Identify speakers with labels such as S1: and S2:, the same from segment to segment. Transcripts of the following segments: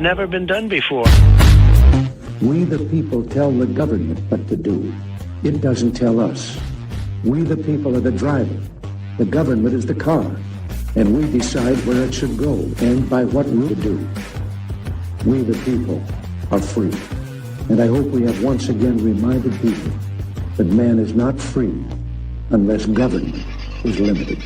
S1: had never been done before.
S2: We the people tell the government what to do. It doesn't tell us. We the people are the driver. The government is the car. And we decide where it should go and by what route to do. We the people are free. And I hope we have once again reminded people that man is not free unless government is limited.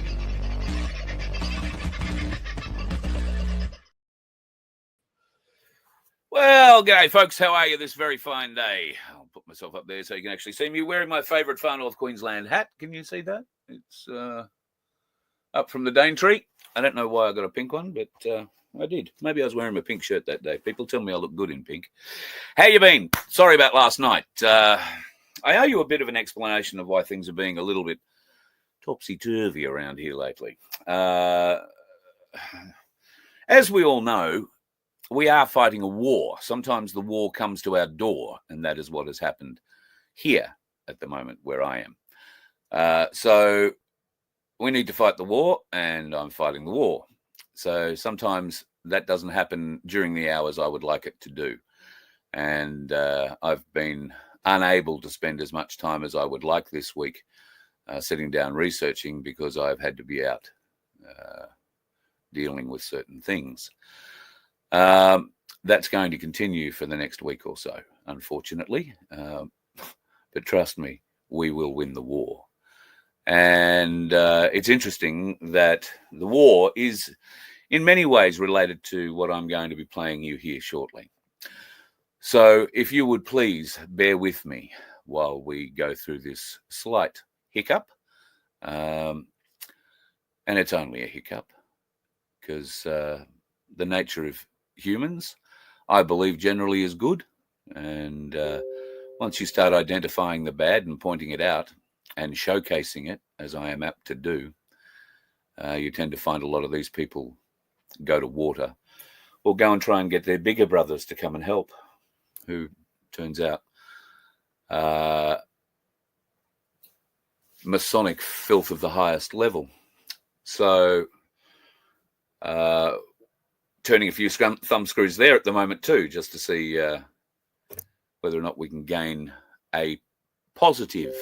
S3: Well, g'day folks, how are you this very fine day? I'll put myself up there so you can actually see me wearing my favourite Far North Queensland hat. Can you see that? It's up from the Daintree. I don't know why I got a pink one, but I did. Maybe I was wearing my pink shirt that day. People tell me I look good in pink. How you been? Sorry about last night. I owe you a bit of an explanation of why things are being a little bit topsy-turvy around here lately. As we all know, we are fighting a war. Sometimes the war comes to our door, and that is what has happened here at the moment where I am. So we need to fight the war, and I'm fighting the war. So sometimes that doesn't happen during the hours I would like it to do. And I've been unable to spend as much time as I would like this week sitting down researching because I've had to be out dealing with certain things. That's going to continue for the next week or so, unfortunately. But trust me, we will win the war. And it's interesting that the war is in many ways related to what I'm going to be playing you here shortly. So if you would please bear with me while we go through this slight hiccup. And it's only a hiccup because the nature of humans, I believe, generally is good. And once you start identifying the bad and pointing it out and showcasing it, as I am apt to do, you tend to find a lot of these people go to water or go and try and get their bigger brothers to come and help, who turns out Masonic filth of the highest level. So turning a few thumb screws there at the moment too, just to see whether or not we can gain a positive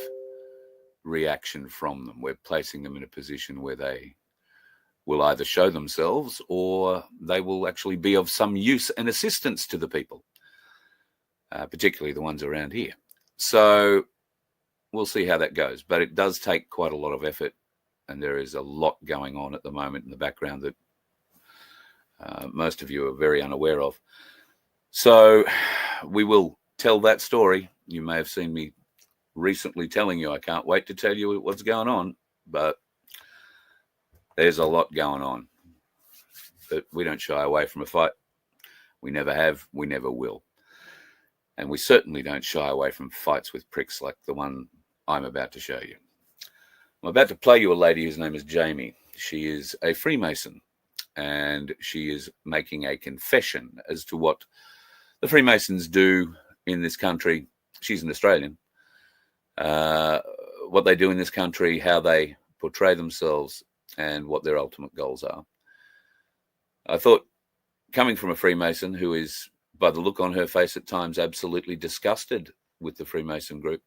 S3: reaction from them. We're placing them in a position where they will either show themselves or they will actually be of some use and assistance to the people, particularly the ones around here. So we'll see how that goes. But it does take quite a lot of effort, and there is a lot going on at the moment in the background that most of you are very unaware of. So we will tell that story. You may have seen me recently telling you I can't wait to tell you what's going on, but there's a lot going on. But we don't shy away from a fight. We never have, we never will. And we certainly don't shy away from fights with pricks like the one I'm about to show you. I'm about to play you a lady whose name is Jamie. She is a Freemason, and she is making a confession as to what the Freemasons do in this country. She's an Australian. What they do in this country, how they portray themselves, and what their ultimate goals are. I thought, coming from a Freemason who is, by the look on her face at times, absolutely disgusted with the Freemason group,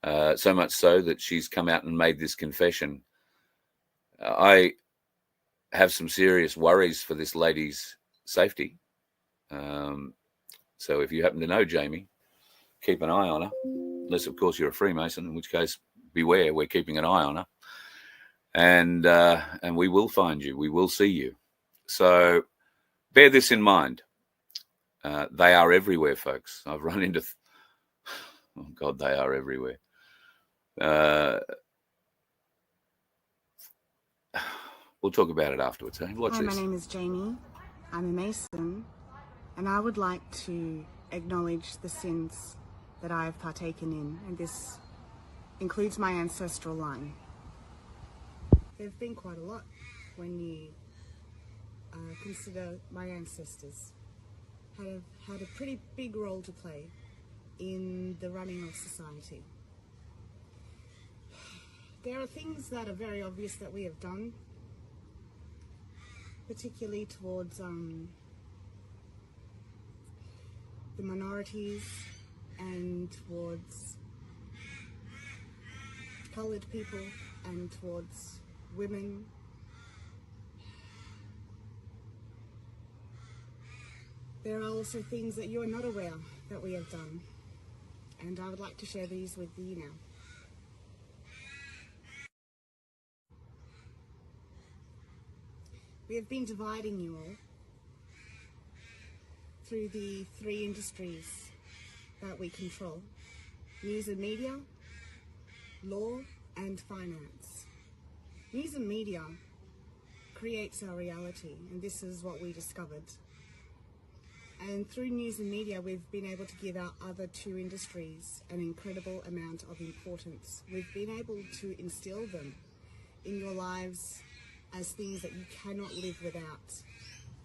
S3: so much so that she's come out and made this confession, I have some serious worries for this lady's safety. So if you happen to know Jamie, keep an eye on her. Unless, of course, you're a Freemason, in which case, beware, we're keeping an eye on her. And we will find you. We will see you. So bear this in mind. They are everywhere, folks. I've run into... oh, God, they are everywhere. We'll talk about it afterwards. Eh? Watch
S4: Hi,
S3: this.
S4: my name is Jamie. I'm a Mason, and I would like to acknowledge the sins that I have partaken in, and this includes my ancestral line. There have been quite a lot when you consider my ancestors had a pretty big role to play in the running of society. There are things that are very obvious that we have done, particularly towards the minorities and towards coloured people and towards women. There are also things that you are not aware that we have done, and I would like to share these with you now. We have been dividing you all through the three industries that we control: news and media, law, and finance. News and media creates our reality, and this is what we discovered. And through news and media, we've been able to give our other two industries an incredible amount of importance. We've been able to instill them in your lives as things that you cannot live without.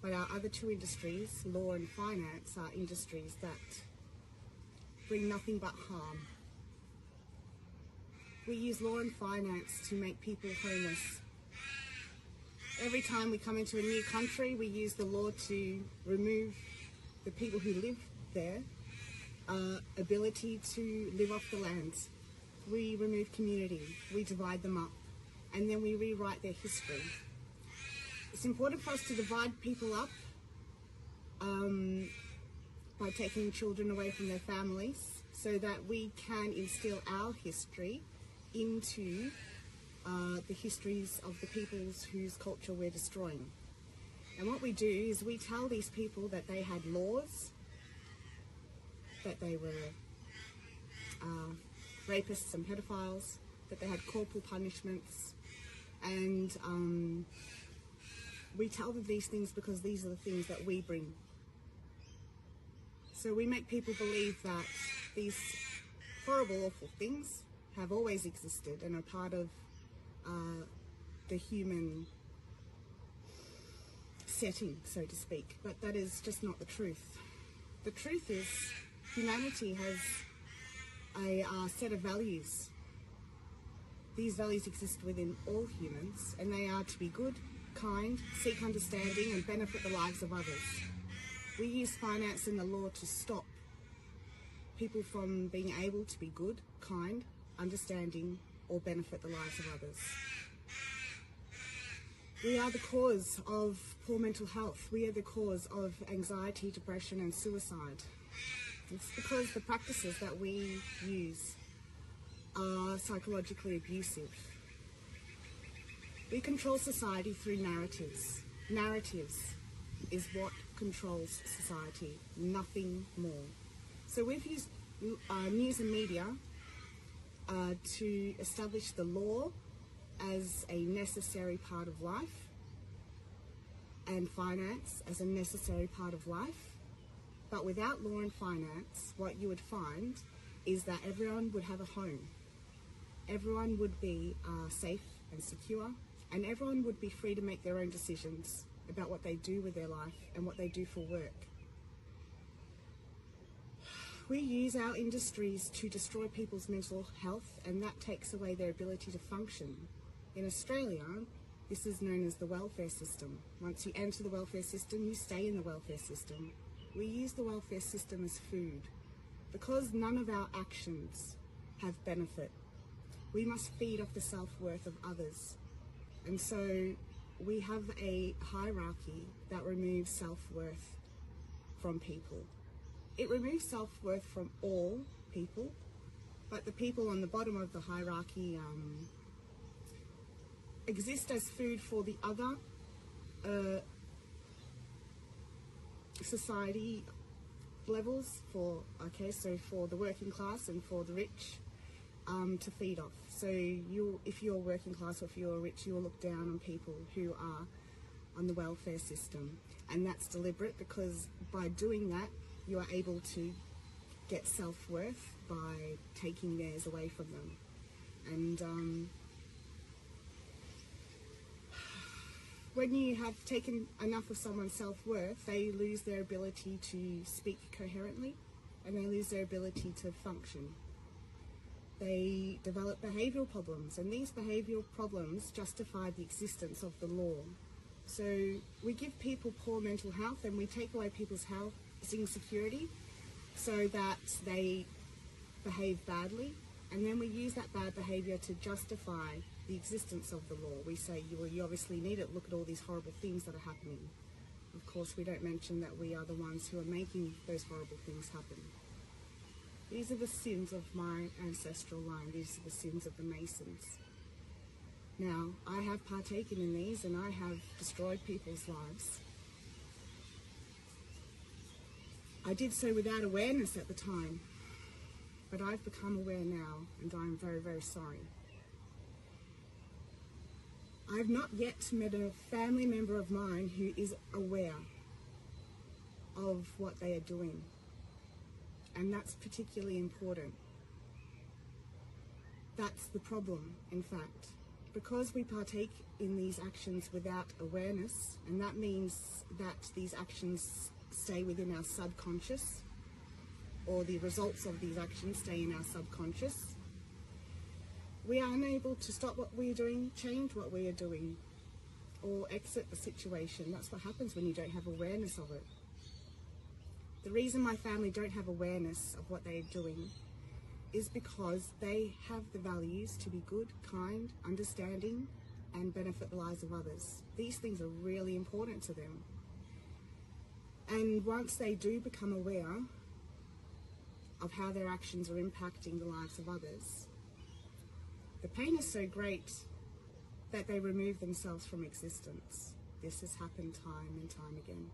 S4: But our other two industries, law and finance, are industries that bring nothing but harm. We use law and finance to make people homeless. Every time we come into a new country, we use the law to remove the people who live there ability to live off the land. We remove community, we divide them up, and then we rewrite their history. It's important for us to divide people up by taking children away from their families so that we can instill our history into the histories of the peoples whose culture we're destroying. And what we do is we tell these people that they had laws, that they were rapists and pedophiles, that they had corporal punishments, and we tell them these things because these are the things that we bring. So we make people believe that these horrible, awful things have always existed and are part of the human setting, so to speak. But that is just not the truth. The truth is humanity has a set of values. These values exist within all humans, and they are to be good, kind, seek understanding, and benefit the lives of others. We use finance and the law to stop people from being able to be good, kind, understanding, or benefit the lives of others. We are the cause of poor mental health. We are the cause of anxiety, depression, and suicide. It's because the practices that we use are psychologically abusive. We control society through narratives. Narratives is what controls society, nothing more. So we've used news and media to establish the law as a necessary part of life, and finance as a necessary part of life. But without law and finance, what you would find is that everyone would have a home. Everyone would be safe and secure, and everyone would be free to make their own decisions about what they do with their life and what they do for work. We use our industries to destroy people's mental health, and that takes away their ability to function. In Australia, this is known as the welfare system. Once you enter the welfare system, you stay in the welfare system. We use the welfare system as food. Because none of our actions have benefit, we must feed off the self-worth of others. And so we have a hierarchy that removes self-worth from people. It removes self-worth from all people, but the people on the bottom of the hierarchy exist as food for the other society levels, for the working class and for the rich to feed off. So if you're working class or if you're rich, you will look down on people who are on the welfare system, and that's deliberate because by doing that you are able to get self-worth by taking theirs away from them. And when you have taken enough of someone's self-worth, they lose their ability to speak coherently and they lose their ability to function. They develop behavioural problems, and these behavioural problems justify the existence of the law. So we give people poor mental health and we take away people's housing security, so that they behave badly, and then we use that bad behaviour to justify the existence of the law. We say, you obviously need it, look at all these horrible things that are happening. Of course, we don't mention that we are the ones who are making those horrible things happen. These are the sins of my ancestral line. These are the sins of the Masons. Now, I have partaken in these and I have destroyed people's lives. I did so without awareness at the time, but I've become aware now, and I'm very, very sorry. I've not yet met a family member of mine who is aware of what they are doing. And that's particularly important. That's the problem, in fact. Because we partake in these actions without awareness, and that means that these actions stay within our subconscious, or the results of these actions stay in our subconscious, we are unable to stop what we are doing, change what we are doing, or exit the situation. That's what happens when you don't have awareness of it. The reason my family don't have awareness of what they're doing is because they have the values to be good, kind, understanding, and benefit the lives of others. These things are really important to them. And once they do become aware of how their actions are impacting the lives of others, the pain is so great that they remove themselves from existence. This has happened time and time again.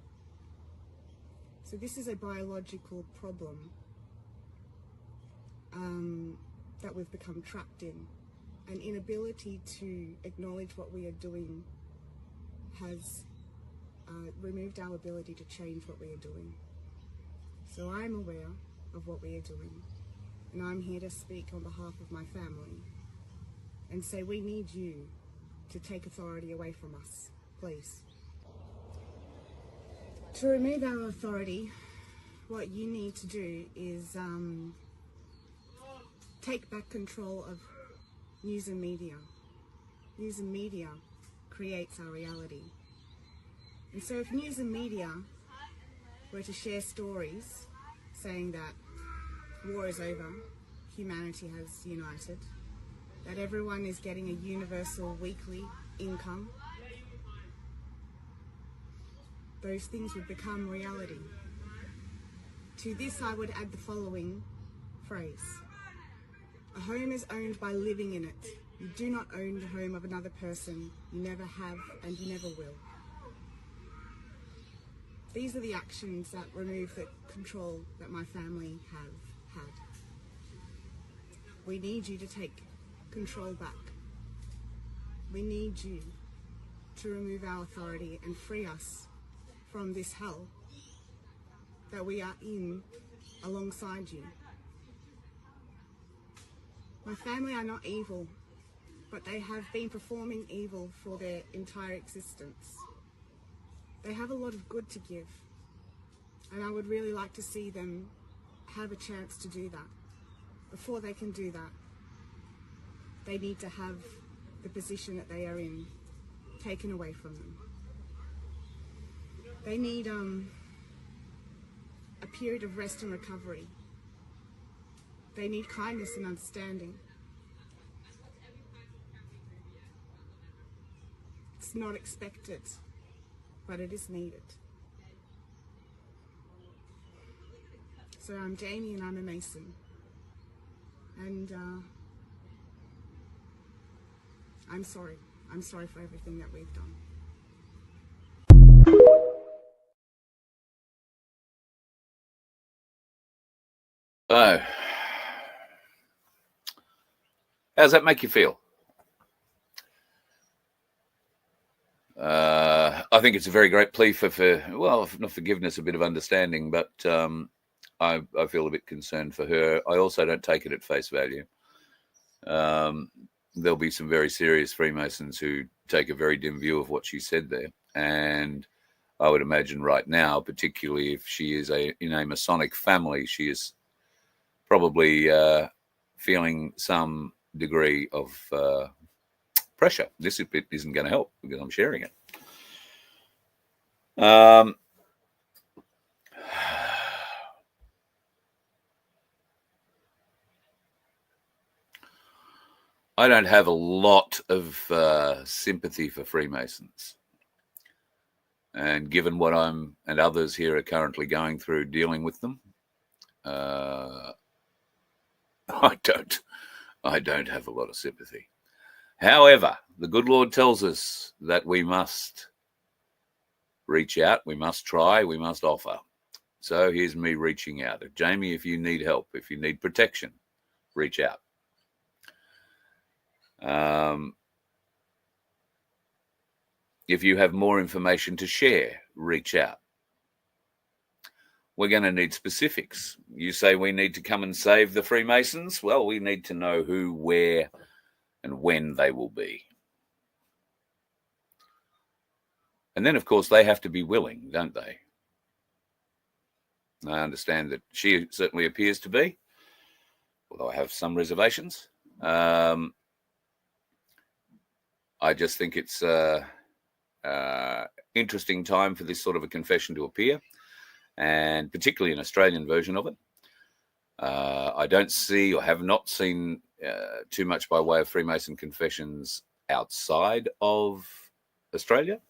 S4: So this is a biological problem that we've become trapped in. An inability to acknowledge what we are doing has removed our ability to change what we are doing. So I'm aware of what we are doing, and I'm here to speak on behalf of my family and say we need you to take authority away from us, please. To remove our authority, what you need to do is take back control of news and media. News and media creates our reality. And so if news and media were to share stories saying that war is over, humanity has united, that everyone is getting a universal weekly income, those things would become reality. To this I would add the following phrase: a home is owned by living in it. You do not own the home of another person. You never have and you never will. These are the actions that remove the control that my family have had. We need you to take control back. We need you to remove our authority and free us from this hell that we are in alongside you. My family are not evil, but they have been performing evil for their entire existence. They have a lot of good to give, and I would really like to see them have a chance to do that. Before they can do that, they need to have the position that they are in taken away from them. They need a period of rest and recovery. They need kindness and understanding. It's not expected, but it is needed. So I'm Jamie and I'm a Mason. And I'm sorry. I'm sorry for everything that we've done.
S3: So, how does that make you feel? I think it's a very great plea for well, not forgiveness, a bit of understanding, but I feel a bit concerned for her. I also don't take it at face value. There'll be some very serious Freemasons who take a very dim view of what she said there. And I would imagine right now, particularly if she is in a Masonic family, she is probably feeling some degree of pressure. This bit isn't going to help because I'm sharing it. I don't have a lot of sympathy for Freemasons. And given what I'm and others here are currently going through dealing with them, I don't have a lot of sympathy. However, the good Lord tells us that we must reach out, we must try, we must offer. So here's me reaching out. Jamie, if you need help, if you need protection, reach out. If you have more information to share, reach out. We're going to need specifics. You say we need to come and save the Freemasons? Well, we need to know who, where, and when they will be. And then, of course, they have to be willing, don't they? I understand that she certainly appears to be, although I have some reservations. I just think it's interesting time for this sort of a confession to appear, and particularly an Australian version of it. I don't see or have not seen too much by way of Freemason confessions outside of Australia.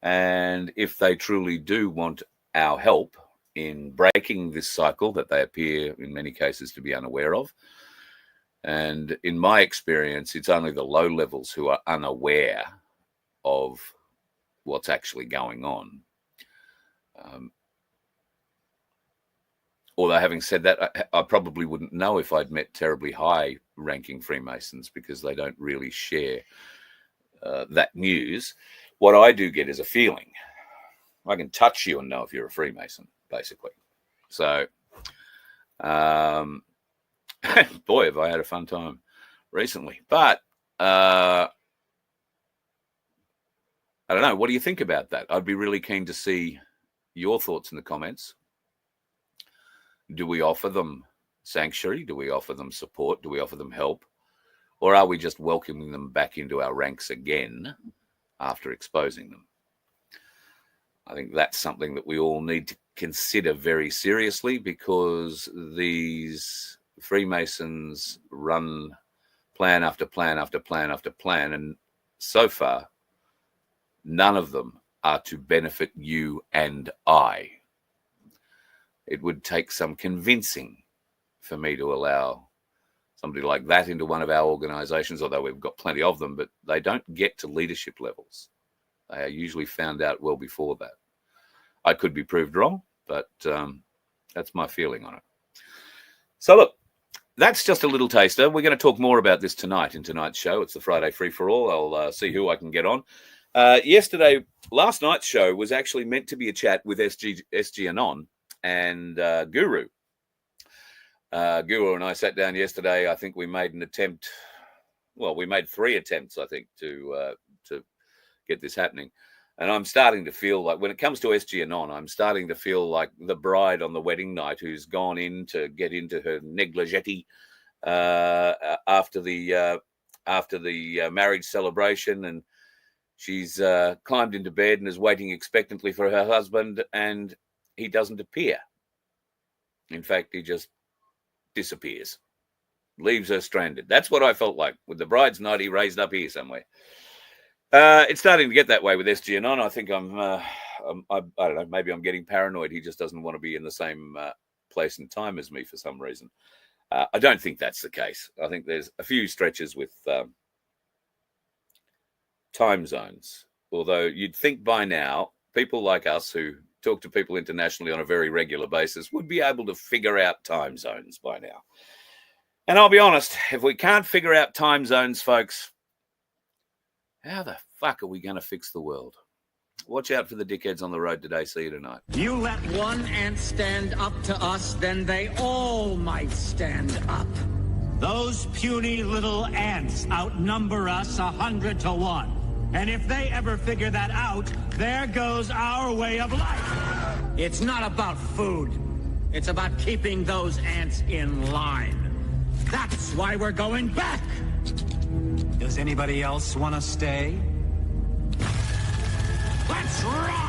S3: And if they truly do want our help in breaking this cycle that they appear in many cases to be unaware of, and in my experience, it's only the low levels who are unaware of what's actually going on. Although having said that, I probably wouldn't know if I'd met terribly high-ranking Freemasons because they don't really share that news. What I do get is a feeling. I can touch you and know if you're a Freemason, basically. So, boy, have I had a fun time recently. But I don't know. What do you think about that? I'd be really keen to see your thoughts in the comments. Do we offer them sanctuary? Do we offer them support? Do we offer them help? Or are we just welcoming them back into our ranks again after exposing them? I think that's something that we all need to consider very seriously, because these Freemasons run plan after plan after plan after plan, and so far, none of them are to benefit you and I. It would take some convincing for me to allow somebody like that into one of our organizations, although we've got plenty of them, but they don't get to leadership levels. They are usually found out well before that. I could be proved wrong, but that's my feeling on it. So look, that's just a little taster. We're going to talk more about this tonight in tonight's show. It's the Friday Free-for-All. I'll see who I can get on. Last night's show was actually meant to be a chat with SG Anon and Guru. Guru and I sat down yesterday. I think we made an attempt. Well, we made 3 attempts, I think, to get this happening. And I'm starting to feel like, when it comes to SG Anon, I'm starting to feel like the bride on the wedding night who's gone in to get into her negligee after the marriage celebration, and she's climbed into bed and is waiting expectantly for her husband, and he doesn't appear. In fact, he just disappears, leaves her stranded. That's what I felt like with the bride's nightie raised up here somewhere. It's starting to get that way with SG Anon. I think I don't know, maybe I'm getting paranoid. He just doesn't want to be in the same place and time as me for some reason. I don't think that's the case. I think there's a few stretches with time zones, although you'd think by now people like us who talk to people internationally on a very regular basis would be able to figure out time zones by now. And I'll be honest, if we can't figure out time zones, folks, how the fuck are we going to fix the world? Watch out for the dickheads on the road today. See you tonight.
S1: You let one ant stand up to us, then they all might stand up. Those puny little ants outnumber us 100 to 1. And if they ever figure that out, there goes our way of life. It's not about food. It's about keeping those ants in line. That's why we're going back. Does anybody else want to stay? Let's rock!